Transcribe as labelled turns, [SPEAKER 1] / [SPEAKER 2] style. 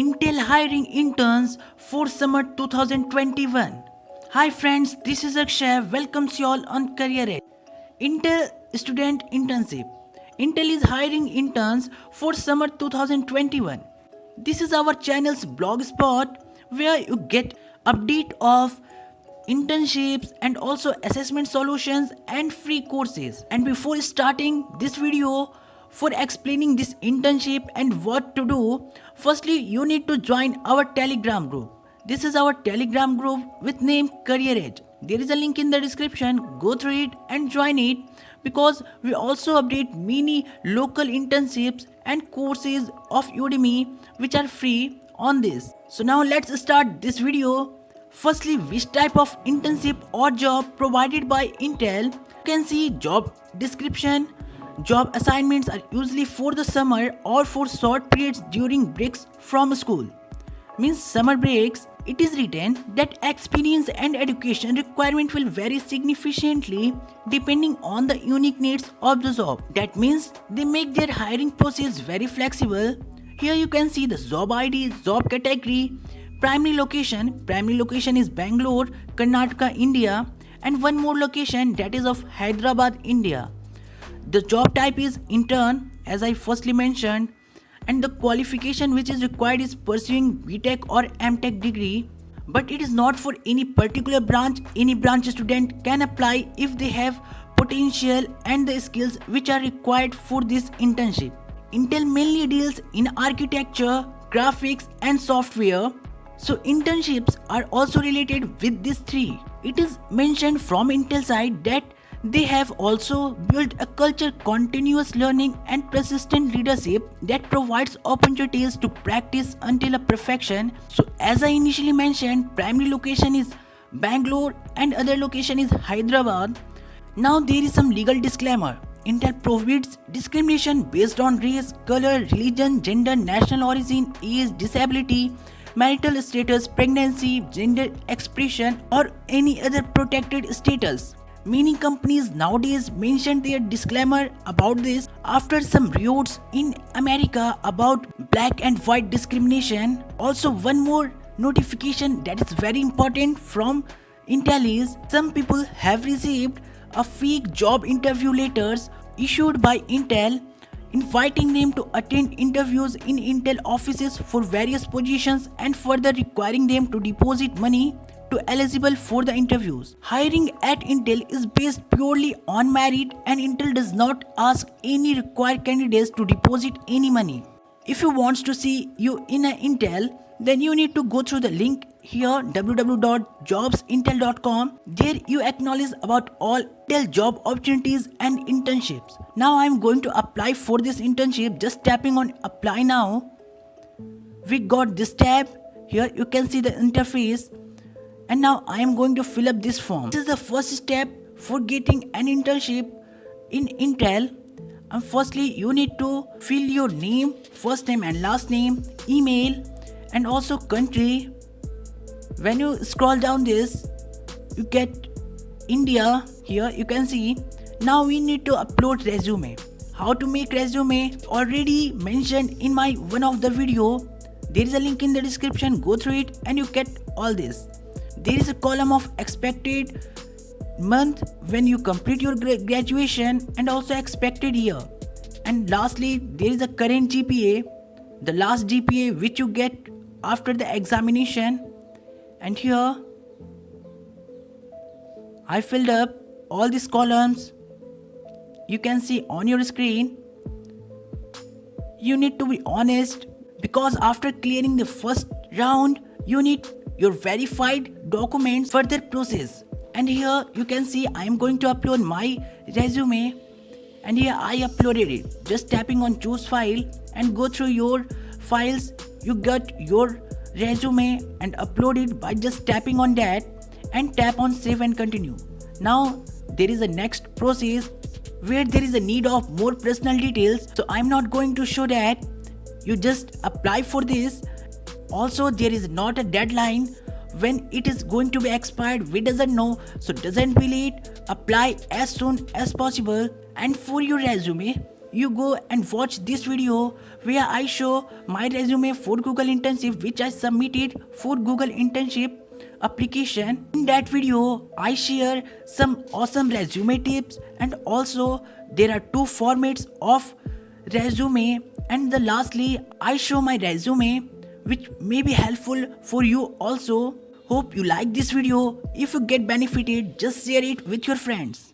[SPEAKER 1] Intel hiring interns for summer 2021. Hi friends, this is Akshay. Welcomes you all on Career Edge. Intel student internship. Intel is hiring interns for summer 2021. This is our channel's blog spot where you get update of internships and also assessment solutions and free courses. And before starting this video for explaining this internship and what to do, firstly you need to join our Telegram group. This is our Telegram group with name Career Edge. There is a link in the description. Go through it and join it because we also update many local internships and courses of Udemy which are free on this. So now let's start this video. Firstly, which type of internship or job provided by Intel? You can see job description. Job assignments are usually for the summer or for short periods during breaks from school. Means summer breaks. It is written that experience and education requirement will vary significantly depending on the unique needs of the job. That means they make their hiring process very flexible. Here you can see the job ID, job category, primary location is Bangalore, Karnataka, India, and one more location that is of Hyderabad, India. The job type is intern, as I firstly mentioned, and the qualification which is required is pursuing BTech or MTech degree, but it is not for any particular branch. Any branch student can apply if they have potential and the skills which are required for this internship. Intel mainly deals in architecture, graphics, and software. So internships are also related with these three. It is mentioned from Intel side that they have also built a culture continuous learning and persistent leadership that provides opportunities to practice until a perfection. So as I initially mentioned, primary location is Bangalore and other location is Hyderabad. Now there is some legal disclaimer. Intel prohibits discrimination based on race, color, religion, gender, national origin, age, disability, marital status, pregnancy, gender expression, or any other protected status. Many companies nowadays mention their disclaimer about this after some riots in America about black and white discrimination. Also, one more notification that is very important from Intel is some people have received a fake job interview letters issued by Intel inviting them to attend interviews in Intel offices for various positions and further requiring them to deposit money to eligible for the interviews. Hiring at Intel is based purely on merit and Intel does not ask any required candidates to deposit any money. If you want to see you in a Intel, then you need to go through the link here www.jobsintel.com. There you acknowledge about all Intel job opportunities and internships. Now I am going to apply for this internship. Just tapping on apply now. We got this tab. Here you can see the interface. And now I am going to fill up this form. This is the first step for getting an internship in Intel. And firstly, you need to fill your name, first name and last name, email, and also country. When you scroll down this, you get India. Here you can see. Now we need to upload resume. How to make resume already mentioned in my one of the video. There is a link in the description. Go through it and you get all this. There is a column of expected month when you complete your graduation and also expected year. And lastly, there is a current GPA, the last GPA which you get after the examination. And here I filled up all these columns. You can see on your screen. You need to be honest because after clearing the first round, you need your verified documents for their process. And here you can see I am going to upload my resume, and here I uploaded it. Just tapping on choose file and go through your files. You got your resume and upload it by just tapping on that and tap on save and continue. Now there is a next process where there is a need of more personal details. So I'm not going to show that. You just apply for this. Also there is not a deadline when it is going to be expired. We doesn't know, so doesn't be late. Apply as soon as possible. And for your resume, you go and watch this video where I show my resume for Google internship which I submitted for Google internship application. In that video, I share some awesome resume tips, and also there are two formats of resume, and the lastly I show my resume which may be helpful for you also. Hope you like this video. If you get benefited, just share it with your friends.